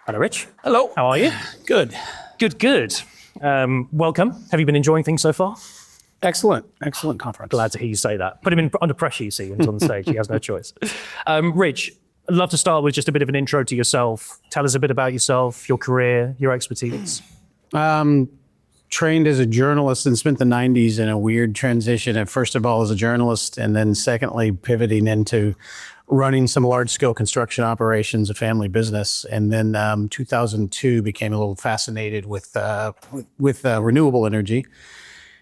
Hello, Rich. Hello. How are you? Good. Good. Welcome. Have you been enjoying things so far? Excellent conference. Glad to hear you say that. Put him under pressure, you see, when he's on the stage. He has no choice. Rich, I'd love to start with just a bit of an intro to yourself. Tell us a bit about yourself, your career, your expertise. Trained as a journalist and spent the 90s in a weird transition. At first of all, as a journalist, and then secondly, pivoting into running some large-scale construction operations, a family business. And then 2002 became a little fascinated with renewable energy,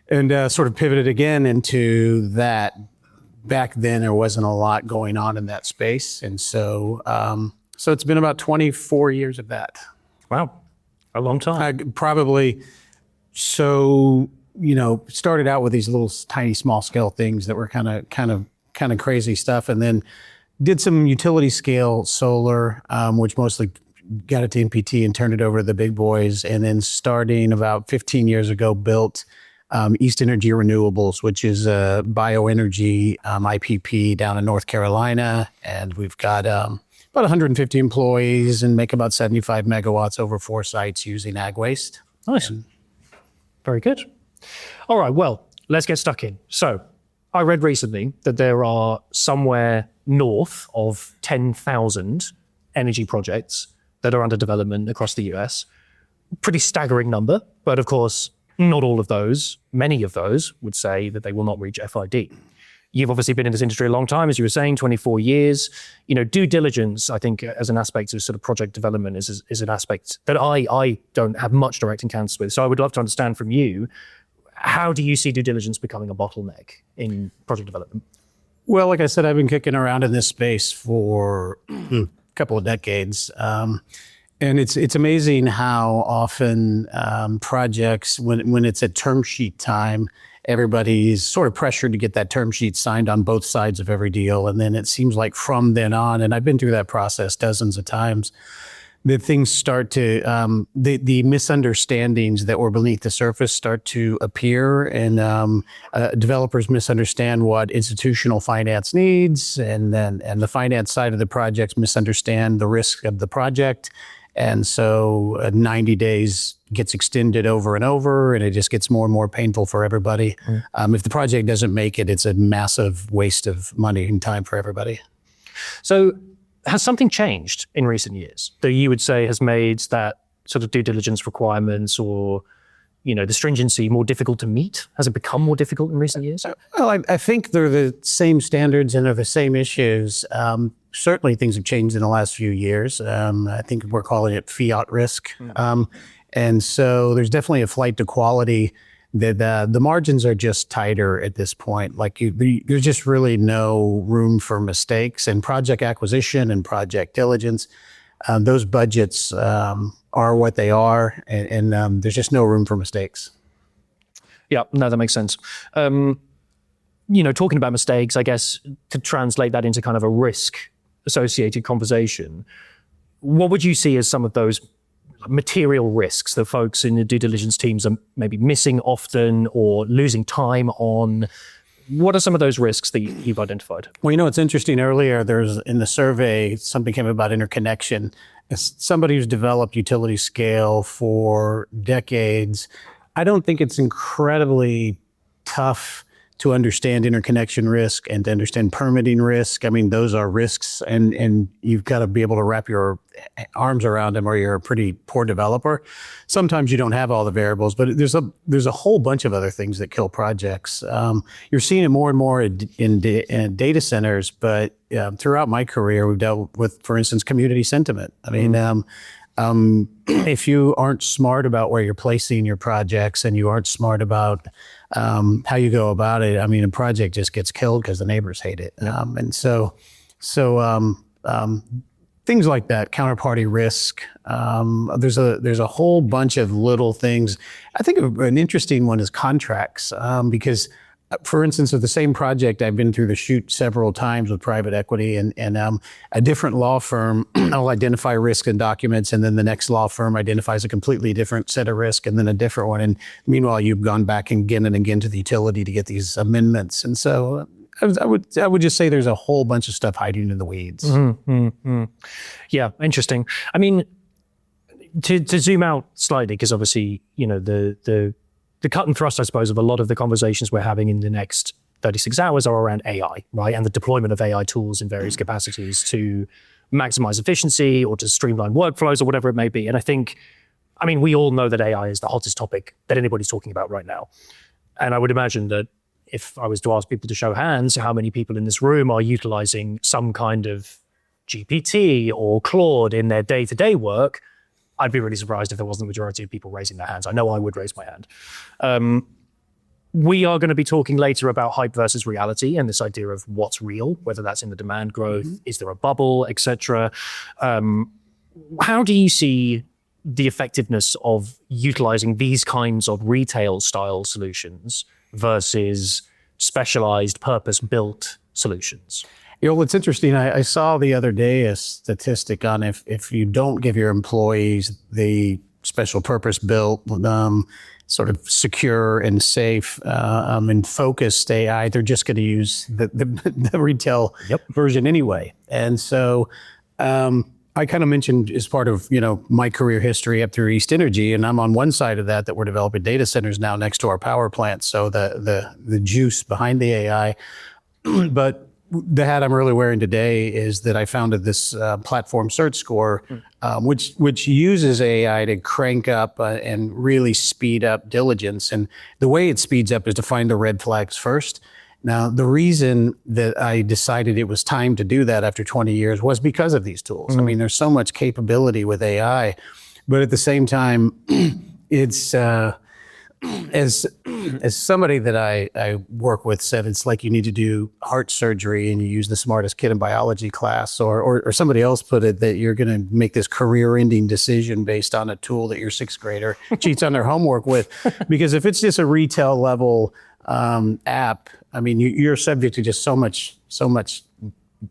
and sort of pivoted again into that. Back then, there wasn't a lot going on in that space, and so it's been about 24 years of that. Wow, a long time. Started out with these little tiny small scale things that were kind of crazy stuff, and then did some utility scale solar, which mostly got it to NPT and turned it over to the big boys. And then starting about 15 years ago, built East Energy Renewables, which is a bioenergy IPP down in North Carolina. And we've got about 150 employees and make about 75 megawatts over 4 sites using ag waste. Nice. Very good. All right, well, let's get stuck in. So I read recently that there are somewhere north of 10,000 energy projects that are under development across the US. Pretty staggering number, but of course, not all of those, many of those would say that they will not reach FID. You've obviously been in this industry a long time, as you were saying, 24 years. Due diligence, I think, as an aspect of sort of project development is an aspect that I don't have much direct encounters with. So I would love to understand from you, how do you see due diligence becoming a bottleneck in project development? Well, like I said, I've been kicking around in this space for a couple of decades. And it's amazing how often projects, when it's at term sheet time, everybody's sort of pressured to get that term sheet signed on both sides of every deal. And then it seems like from then on, and I've been through that process dozens of times, that things start to, the misunderstandings that were beneath the surface start to appear, and developers misunderstand what institutional finance needs, and the finance side of the projects misunderstand the risk of the project. And so 90 days gets extended over and over, and it just gets more and more painful for everybody. If the project doesn't make it, it's a massive waste of money and time for everybody. So has something changed in recent years that you would say has made that sort of due diligence requirements or, the stringency more difficult to meet? Has it become more difficult in recent years? Well, I think they're the same standards and they're the same issues. Certainly things have changed in the last few years. I think we're calling it fiat risk. And so there's definitely a flight to quality that the margins are just tighter at this point. Like there's just really no room for mistakes, and project acquisition and project diligence. Those budgets are what they are, and there's just no room for mistakes. Yeah, no, that makes sense. Talking about mistakes, I guess to translate that into kind of a risk associated conversation, what would you see as some of those material risks that folks in the due diligence teams are maybe missing often or losing time on? What are some of those risks that you've identified? Well, it's interesting. Earlier, there's in the survey, something came about interconnection. As somebody who's developed utility scale for decades, I don't think it's incredibly tough to understand interconnection risk and to understand permitting risk. I mean, those are risks, and you've got to be able to wrap your arms around them, or you're a pretty poor developer. Sometimes you don't have all the variables, but there's a whole bunch of other things that kill projects. You're seeing it more and more in data centers, but throughout my career, we've dealt with, for instance, community sentiment. I mean, if you aren't smart about where you're placing your projects, and you aren't smart about how you go about it, I mean, a project just gets killed because the neighbors hate it. And so things like that, counterparty risk. There's a whole bunch of little things. I think an interesting one is contracts, because for instance, with the same project, I've been through the chute several times with private equity, and a different law firm will identify risk in documents, and then the next law firm identifies a completely different set of risk, and then a different one. And meanwhile, you've gone back again and again to the utility to get these amendments. And so I would just say there's a whole bunch of stuff hiding in the weeds. Yeah, interesting. I mean, To zoom out slightly, because obviously, the cut and thrust, I suppose, of a lot of the conversations we're having in the next 36 hours are around AI, right? And the deployment of AI tools in various capacities to maximize efficiency or to streamline workflows or whatever it may be. And we all know that AI is the hottest topic that anybody's talking about right now. And I would imagine that if I was to ask people to show hands, how many people in this room are utilizing some kind of GPT or Claude in their day-to-day work, I'd be really surprised if there wasn't the majority of people raising their hands. I know I would raise my hand. We are going to be talking later about hype versus reality and this idea of what's real, whether that's in the demand growth, is there a bubble, etc. How do you see the effectiveness of utilizing these kinds of retail style solutions versus specialized purpose-built solutions? It's interesting. I saw the other day a statistic on if you don't give your employees the special purpose-built, sort of secure and safe and focused AI, they're just going to use the retail version anyway. And so I kind of mentioned as part of my career history up through East Energy, and I'm on one side of that we're developing data centers now next to our power plants. So the juice behind the AI, but the hat I'm really wearing today is that I founded this platform CEARTscore, which uses AI to crank up and really speed up diligence. And the way it speeds up is to find the red flags first. Now, the reason that I decided it was time to do that after 20 years was because of these tools. I mean, there's so much capability with AI, but at the same time, it's as somebody that I work with said, it's like you need to do heart surgery and you use the smartest kid in biology class, or somebody else put it that you're going to make this career-ending decision based on a tool that your sixth grader cheats on their homework with. Because if it's just a retail level app, you're subject to just so much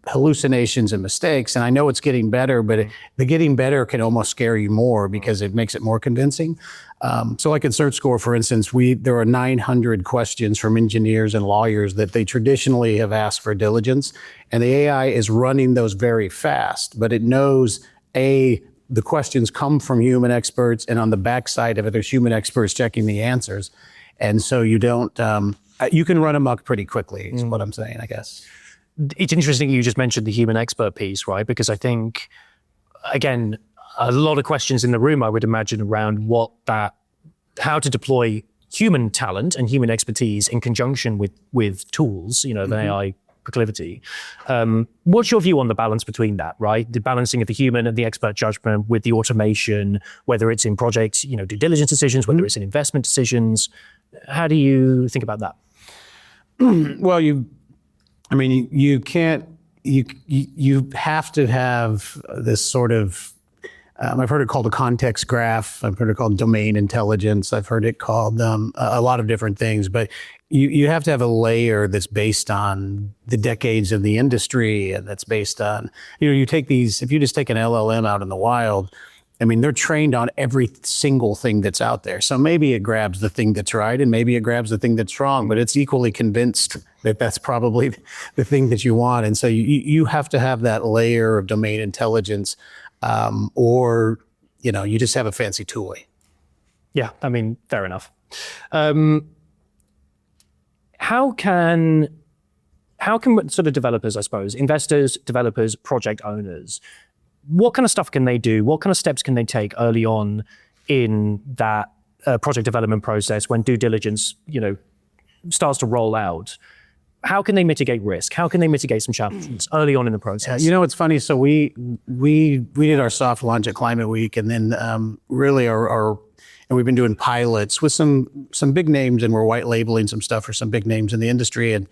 hallucinations and mistakes. And I know it's getting better, but the getting better can almost scare you more because it makes it more convincing. So like in CEARTscore, for instance, there are 900 questions from engineers and lawyers that they traditionally have asked for diligence. And the AI is running those very fast, but it knows, the questions come from human experts, and on the backside of it, there's human experts checking the answers. And so you can run amok pretty quickly, is what I'm saying, I guess. It's interesting you just mentioned the human expert piece, right? Because I think, again, a lot of questions in the room, I would imagine, around how to deploy human talent and human expertise in conjunction with tools, the AI proclivity. What's your view on the balance between that, right? The balancing of the human and the expert judgment with the automation, whether it's in project, due diligence decisions, whether it's in investment decisions. How do you think about that? Well, you have to have this sort of, I've heard it called a context graph. I've heard it called domain intelligence. I've heard it called a lot of different things, but you have to have a layer that's based on the decades of the industry, and that's based on, you take these, if you just take an LLM out in the wild, they're trained on every single thing that's out there. So maybe it grabs the thing that's right, and maybe it grabs the thing that's wrong, but it's equally convinced that that's probably the thing that you want. And so you have to have that layer of domain intelligence, or you just have a fancy toy. Yeah, fair enough. How can sort of developers, I suppose, investors, developers, project owners, what kind of stuff can they do? What kind of steps can they take early on in that project development process when due diligence, starts to roll out? How can they mitigate risk? How can they mitigate some challenges early on in the process? It's funny. So we did our soft launch at Climate Week, and then really and we've been doing pilots with some big names, and we're white labeling some stuff for some big names in the industry. And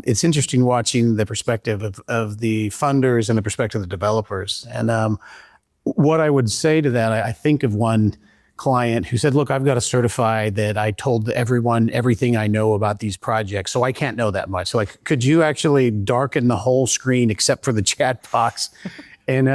it's interesting watching the perspective of the funders and the perspective of the developers. And what I would say to that, I think of one client who said, look, I've got to certify that I told everyone everything I know about these projects, so I can't know that much. So could you actually darken the whole screen except for the chat box? And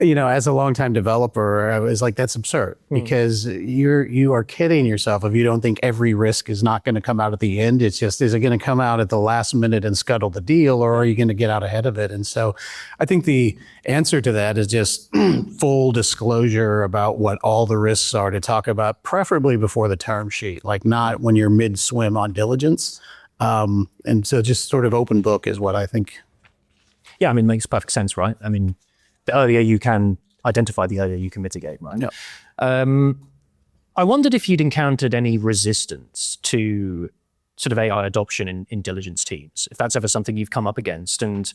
as a longtime developer, I was like, that's absurd because you are kidding yourself if you don't think every risk is not going to come out at the end. It's just, is it going to come out at the last minute and scuttle the deal, or are you going to get out ahead of it? And so I think the answer to that is just full disclosure about what all the risks are to talk about, preferably before the term sheet, like not when you're mid-swim on diligence. And so just sort of open book is what I think. Yeah, I mean, it makes perfect sense, right? I mean, the earlier you can identify, the earlier you can mitigate, right? Yeah. I wondered if you'd encountered any resistance to sort of AI adoption in diligence teams, if that's ever something you've come up against. And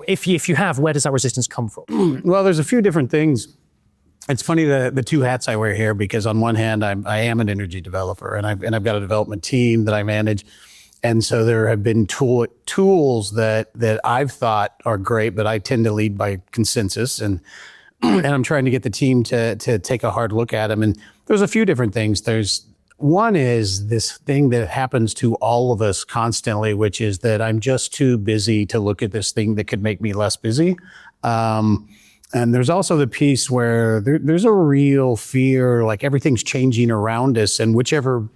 if you have, where does that resistance come from? Well, there's a few different things. It's funny the two hats I wear here, because on one hand, I am an energy developer, and I've got a development team that I manage. And so there have been tools that I've thought are great, but I tend to lead by consensus, and I'm trying to get the team to take a hard look at them. And there's a few different things. One is this thing that happens to all of us constantly, which is that I'm just too busy to look at this thing that could make me less busy. And there's also the piece where there's a real fear, like everything's changing around us, and whichever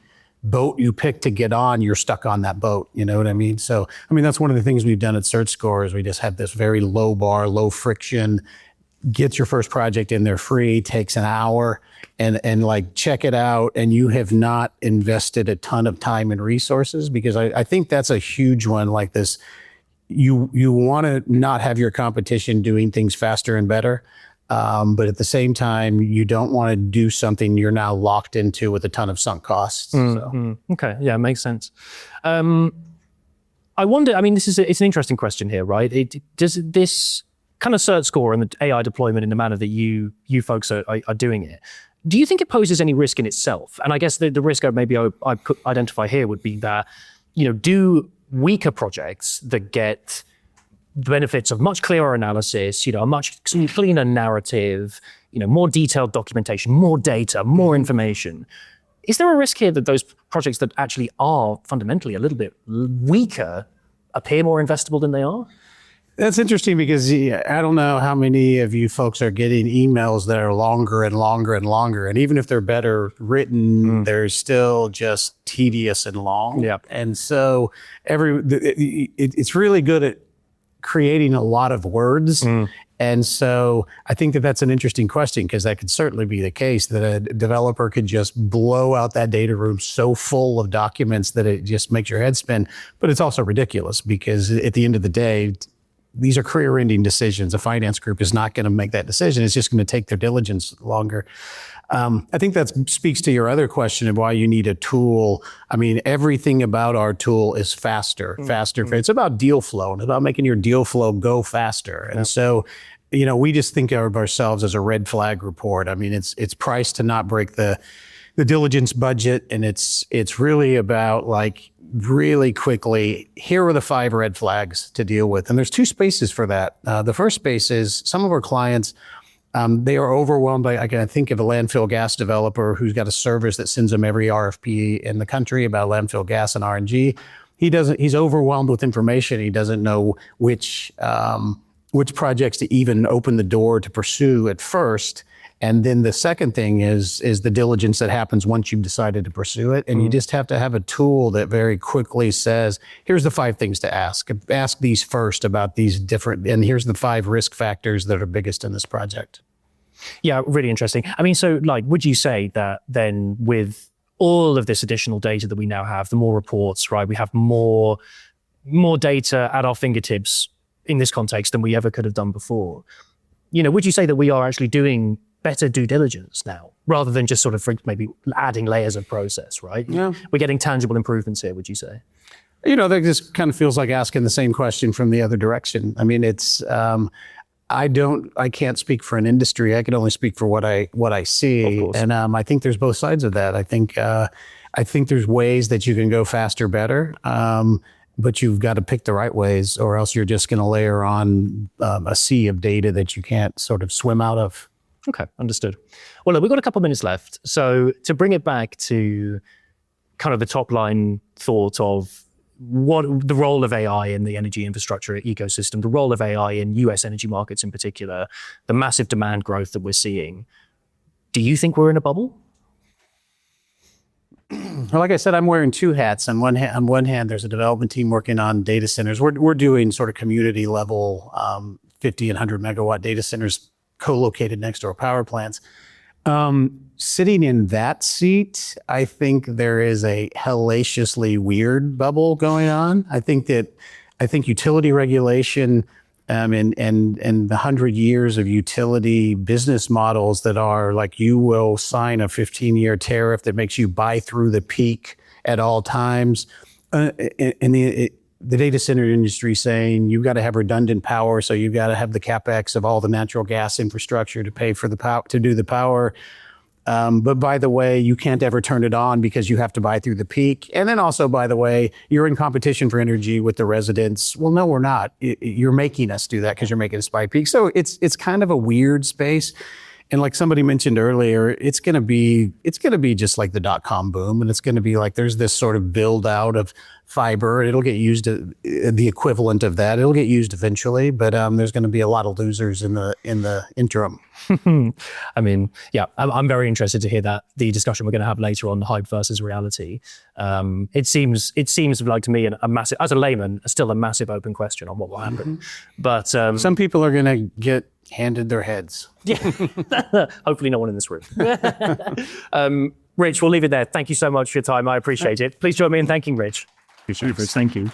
boat you pick to get on, you're stuck on that boat. You know what I mean? So, I mean, that's one of the things we've done at CEARTscore is we just have this very low bar, low friction, get your first project in there free, takes an hour, and like check it out. And you have not invested a ton of time and resources, because I think that's a huge one like this. You want to not have your competition doing things faster and better. But at the same time, you don't want to do something you're now locked into with a ton of sunk costs. So. Okay, yeah, makes sense. I wonder, I mean, it's an interesting question here, right? Does this kind of CERTscore and the AI deployment in the manner that you folks are doing it, do you think it poses any risk in itself? And I guess the risk maybe I could identify here would be that, do weaker projects that get the benefits of much clearer analysis, a much cleaner narrative, more detailed documentation, more data, more information. Is there a risk here that those projects that actually are fundamentally a little bit weaker appear more investable than they are? That's interesting, because I don't know how many of you folks are getting emails that are longer and longer and longer. And even if they're better written, they're still just tedious and long. Yep. And so it's really good at creating a lot of words. And so I think that that's an interesting question, because that could certainly be the case, that a developer could just blow out that data room so full of documents that it just makes your head spin. But it's also ridiculous, because at the end of the day, these are career-ending decisions. A finance group is not going to make that decision. It's just going to take their diligence longer. I think that speaks to your other question of why you need a tool. I mean, everything about our tool is faster. It's about deal flow, and about making your deal flow go faster. And so, we just think of ourselves as a red flag report. I mean, it's priced to not break the diligence budget, and it's really about like really quickly, here are the 5 red flags to deal with. And there's 2 spaces for that. The first space is some of our clients, they are overwhelmed by, I can think of a landfill gas developer who's got a service that sends them every RFP in the country about landfill gas and RNG. He's overwhelmed with information. He doesn't know which projects to even open the door to pursue at first. And then the second thing is the diligence that happens once you've decided to pursue it. And you just have to have a tool that very quickly says, here's the 5 things to ask. Ask these first about these different, and here's the 5 risk factors that are biggest in this project. Yeah, really interesting. I mean, so would you say that then with all of this additional data that we now have, the more reports, right, we have more data at our fingertips in this context than we ever could have done before. Would you say that we are actually doing better due diligence now, rather than just sort of maybe adding layers of process, right? Yeah. We're getting tangible improvements here, would you say? That just kind of feels like asking the same question from the other direction. I mean, it's, I can't speak for an industry. I can only speak for what I see. And I think there's both sides of that. I think there's ways that you can go faster, better. But you've got to pick the right ways, or else you're just going to layer on a sea of data that you can't sort of swim out of. Okay, understood. Well, look, we've got a couple of minutes left. So to bring it back to kind of the top line thought of what the role of AI in the energy infrastructure ecosystem, the role of AI in US energy markets in particular, the massive demand growth that we're seeing. Do you think we're in a bubble? Well, like I said, I'm wearing two hats. On one hand, there's a development team working on data centers. We're doing sort of community level 50 and 100 megawatt data centers co-located next to our power plants. Sitting in that seat, I think there is a hellaciously weird bubble going on. I think utility regulation and the 100 years of utility business models that are like, you will sign a 15-year tariff that makes you buy through the peak at all times. And the data center industry saying you've got to have redundant power, so you've got to have the capex of all the natural gas infrastructure to pay for the power, to do the power. But by the way, you can't ever turn it on because you have to buy through the peak. And then also, by the way, you're in competition for energy with the residents. Well, no, we're not. You're making us do that because you're making us buy peak. So it's kind of a weird space. And like somebody mentioned earlier, it's going to be just like the .com boom, and it's going to be like there's this sort of build out of fiber. It'll get used, the equivalent of that. It'll get used eventually, but there's going to be a lot of losers in the interim. I mean, yeah, I'm very interested to hear that the discussion we're going to have later on hype versus reality. It seems like to me a massive, as a layman, still a massive open question on what will happen. But some people are going to get handed their heads. Yeah, hopefully no one in this room. Rich, we'll leave it there. Thank you so much for your time. I appreciate it. Please join me in thanking Rich. Appreciate it, Rich. Thank you.